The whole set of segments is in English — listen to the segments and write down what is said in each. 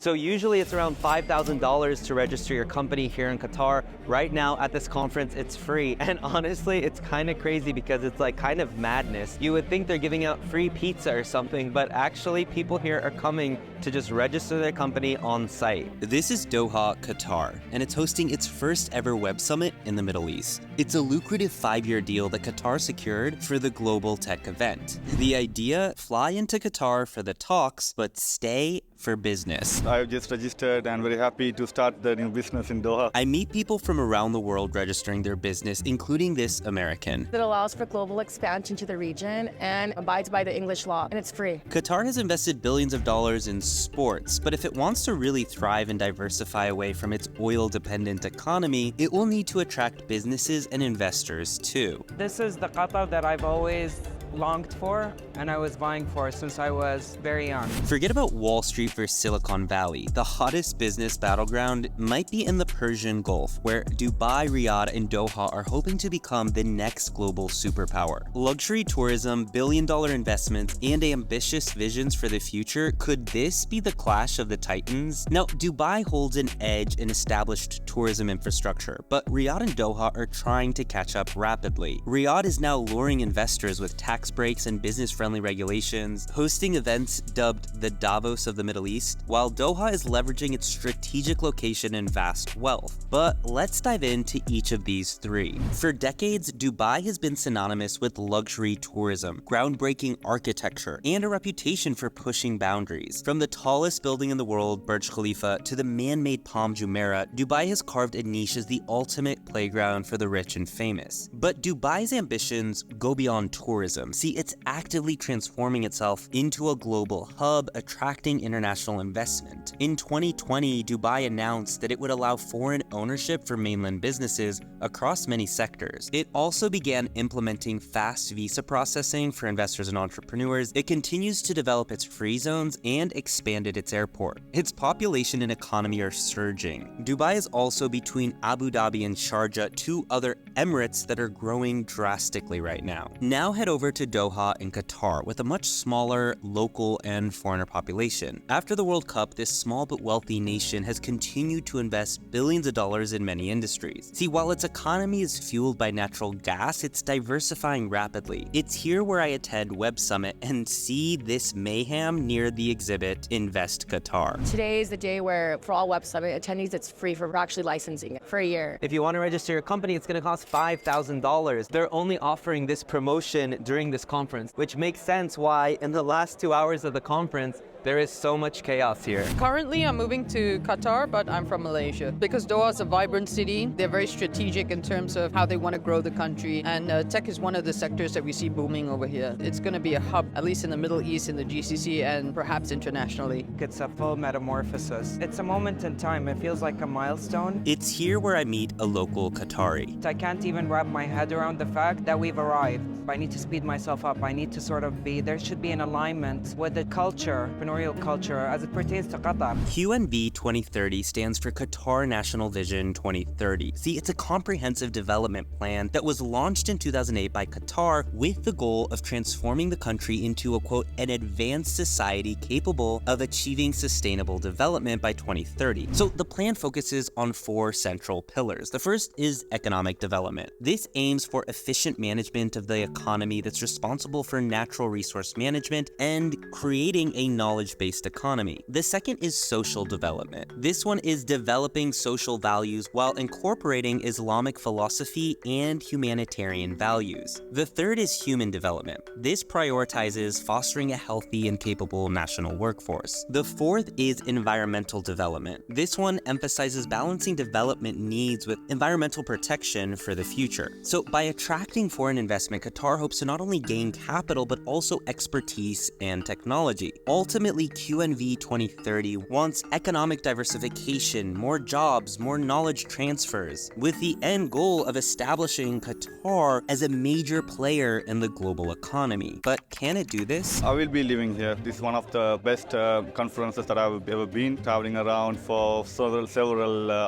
So usually it's around $5,000 to register your company here in Qatar. Right now at this conference, it's free. And honestly, it's kind of crazy because it's like kind of madness. You would think they're giving out free pizza or something, but actually people here are coming to just register their company on site. This is Doha, Qatar, and it's hosting its first ever web summit in the Middle East. It's a lucrative 5-year deal that Qatar secured for the global tech event. The idea, fly into Qatar for the talks, but stay for business. I've just registered and very happy to start the new business in Doha. I meet people from around the world registering their business, including this American. That allows for global expansion to the region and abides by the English law, and it's free. Qatar has invested billions of dollars in sports, but if it wants to really thrive and diversify away from its oil-dependent economy, it will need to attract businesses and investors too. This is the Qatar that I've always longed for and I was vying for since I was very young. Forget about Wall Street versus Silicon Valley. The hottest business battleground might be in the Persian Gulf, where Dubai, Riyadh, and Doha are hoping to become the next global superpower. Luxury tourism, billion-dollar investments, and ambitious visions for the future. Could this be the clash of the titans? Now, Dubai holds an edge in established tourism infrastructure, but Riyadh and Doha are trying to catch up rapidly. Riyadh is now luring investors with tax breaks and business-friendly regulations, hosting events dubbed the Davos of the Middle East, while Doha is leveraging its strategic location and vast wealth. But let's dive into each of these three. For decades, Dubai has been synonymous with luxury tourism, groundbreaking architecture, and a reputation for pushing boundaries. From the tallest building in the world, Burj Khalifa, to the man-made Palm Jumeirah, Dubai has carved a niche as the ultimate playground for the rich and famous. But Dubai's ambitions go beyond tourism. See, it's actively transforming itself into a global hub, attracting international investment. In 2020, Dubai announced that it would allow foreign ownership for mainland businesses across many sectors. It also began implementing fast visa processing for investors and entrepreneurs. It continues to develop its free zones and expanded its airport. Its population and economy are surging. Dubai is also between Abu Dhabi and Sharjah, two other emirates that are growing drastically right now. Now head over to Doha in Qatar with a much smaller local and foreigner population. After the World Cup, this small but wealthy nation has continued to invest billions of dollars in many industries. See, while its economy is fueled by natural gas, it's diversifying rapidly. It's here where I attend Web Summit and see this mayhem near the exhibit Invest Qatar. Today is the day where for all Web Summit attendees, it's free for actually licensing it for a year. If you want to register your company, it's going to cost $5,000. They're only offering this promotion during this conference, which makes sense why in the last 2 hours of the conference, there is so much chaos here. Currently, I'm moving to Qatar, but I'm from Malaysia. Because Doha is a vibrant city, they're very strategic in terms of how they want to grow the country, and tech is one of the sectors that we see booming over here. It's going to be a hub, at least in the Middle East, in the GCC, and perhaps internationally. It's a full metamorphosis. It's a moment in time. It feels like a milestone. It's here where I meet a local Qatari. I can't even wrap my head around the fact that we've arrived. I need to speed myself up. I need to sort of there should be an alignment with the culture, entrepreneurial culture, as it pertains to Qatar. QNV 2030 stands for Qatar National Vision 2030. See, it's a comprehensive development plan that was launched in 2008 by Qatar with the goal of transforming the country into a, quote, an advanced society capable of achieving sustainable development by 2030. So the plan focuses on 4 central pillars. The first is economic development. This aims for efficient management of the economy that's responsible for natural resource management and creating a knowledge-based economy. The second is social development. This one is developing social values while incorporating Islamic philosophy and humanitarian values. The third is human development. This prioritizes fostering a healthy and capable national workforce. The fourth is environmental development. This one emphasizes balancing development needs with environmental protection for the future. So by attracting foreign investment, Qatar hopes to not only gain capital but also expertise and technology. Ultimately, QNV 2030 wants economic diversification, more jobs, more knowledge transfers, with the end goal of establishing Qatar as a major player in the global economy. But can it do this? I will be living here. This is one of the best conferences that I've ever been, traveling around for several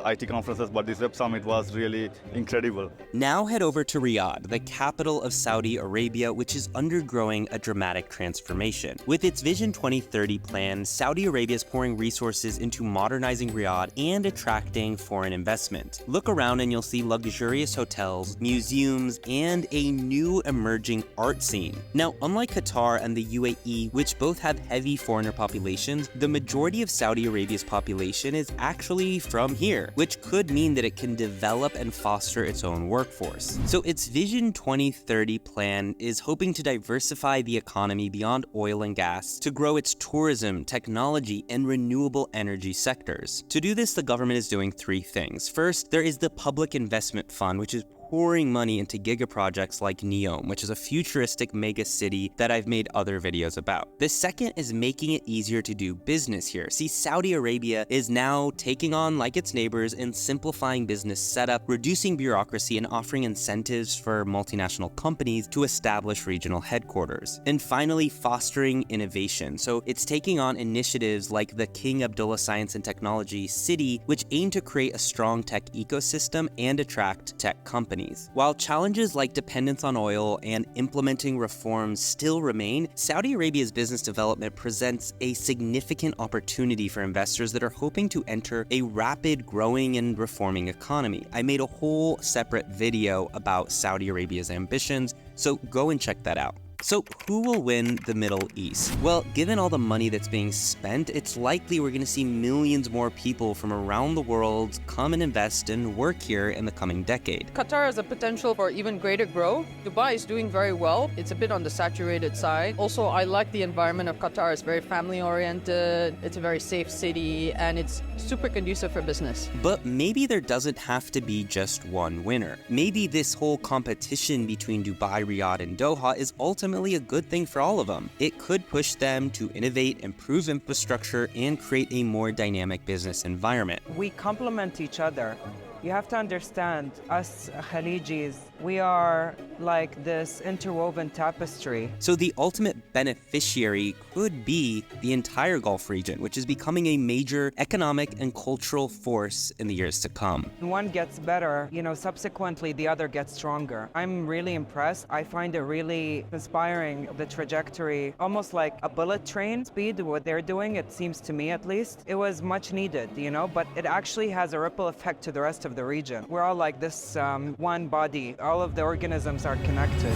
IT conferences, but this Web Summit was really incredible. Now head over to Riyadh, the capital of Saudi Arabia, which is undergoing a dramatic transformation. With its Vision 2030 2030 plan, Saudi Arabia is pouring resources into modernizing Riyadh and attracting foreign investment. Look around and you'll see luxurious hotels, museums, and a new emerging art scene. Now, unlike Qatar and the UAE, which both have heavy foreigner populations, the majority of Saudi Arabia's population is actually from here, which could mean that it can develop and foster its own workforce. So its Vision 2030 plan is hoping to diversify the economy beyond oil and gas to grow its tourism, technology, and renewable energy sectors. To do this, the government is doing three things. First, there is the Public Investment Fund, which is pouring money into giga projects like Neom, which is a futuristic mega city that I've made other videos about. The second is making it easier to do business here. See, Saudi Arabia is now taking on like its neighbors and simplifying business setup, reducing bureaucracy, and offering incentives for multinational companies to establish regional headquarters. And finally, fostering innovation. So it's taking on initiatives like the King Abdullah Science and Technology City, which aim to create a strong tech ecosystem and attract tech companies. While challenges like dependence on oil and implementing reforms still remain, Saudi Arabia's business development presents a significant opportunity for investors that are hoping to enter a rapid growing and reforming economy. I made a whole separate video about Saudi Arabia's ambitions, so go and check that out. So who will win the Middle East? Well, given all the money that's being spent, it's likely we're going to see millions more people from around the world come and invest and work here in the coming decade. Qatar has a potential for even greater growth. Dubai is doing very well. It's a bit on the saturated side. Also, I like the environment of Qatar. It's very family-oriented. It's a very safe city, and it's super conducive for business. But maybe there doesn't have to be just one winner. Maybe this whole competition between Dubai, Riyadh, and Doha is ultimately a good thing for all of them. It could push them to innovate, improve infrastructure, and create a more dynamic business environment. We complement each other. You have to understand, us Khalijis, we are like this interwoven tapestry. So the ultimate beneficiary could be the entire Gulf region, which is becoming a major economic and cultural force in the years to come. When one gets better, subsequently the other gets stronger. I'm really impressed. I find it really inspiring, the trajectory, almost like a bullet train speed, what they're doing, it seems to me at least. It was much needed, but it actually has a ripple effect to the rest of the region. We're all like this one body. All of the organisms are connected.